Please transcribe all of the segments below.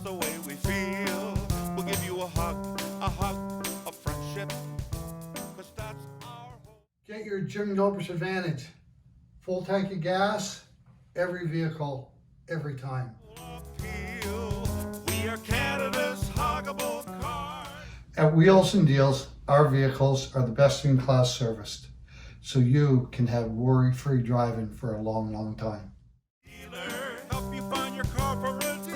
the way we feel. We'll give you a hug of friendship, 'cause that's our hope. Get your Jim Gilbert's Advantage. Full tank of gas, every vehicle, every time. We are Canada's huggable car. At Wheels and Deals, our vehicles are the best in class serviced, so you can have worry-free driving for a long, long time. Help you find your car for a deal.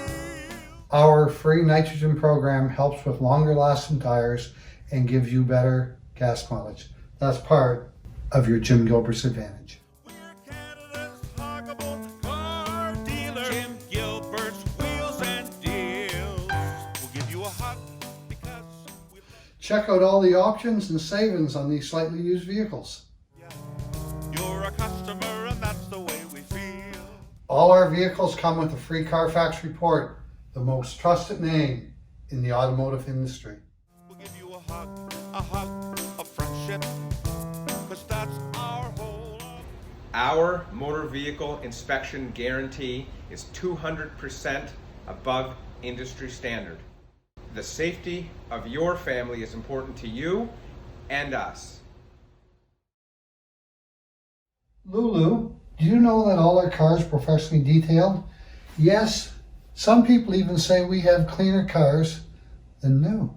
Our free nitrogen program helps with longer lasting tires and gives you better gas mileage. That's part of your Jim Gilbert's Advantage. We're Canada's huggable car dealer. Jim Gilbert's Wheels and Deals. We'll give you a hug because we love Check out all the options and savings on these slightly used vehicles. you. You're a customer and that's the way we feel. All our vehicles come with a free Carfax report, the most trusted name in the automotive industry. We'll give you a hug of friendship, 'cause that's our whole. Our motor vehicle inspection guarantee is 200% above industry standard. The safety of your family is important to you and us. Lulu, do you know that all our cars are professionally detailed? Yes, some people even say we have cleaner cars than new.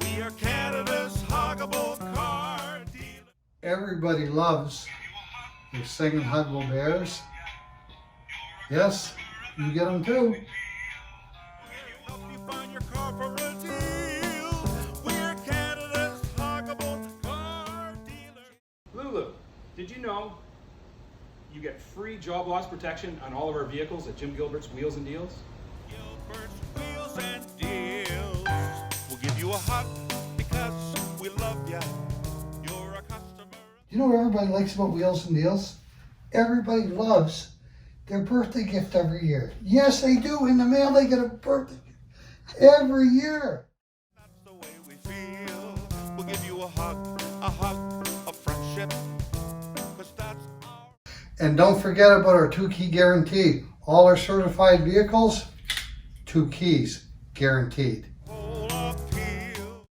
We are Canada's huggable car dealer. Everybody loves the singing Hanwell Bears. Yes, you get them too. Help you find your car for a deal. We're Canada's huggable car dealer. Lulu, did you know you get free job loss protection on all of our vehicles at Jim Gilbert's Wheels and Deals? Gilbert's Wheels and Deals. We'll give you a hug because we love ya. You're a customer. You know what everybody likes about Wheels and Deals? Everybody loves their birthday gift every year. Yes, they do. In the mail, they get a birthday gift every year. That's the way we feel. We'll give you a hug of friendship, 'cause that's our. And don't forget about our 2-key guarantee. All our certified vehicles, 2 keys guaranteed.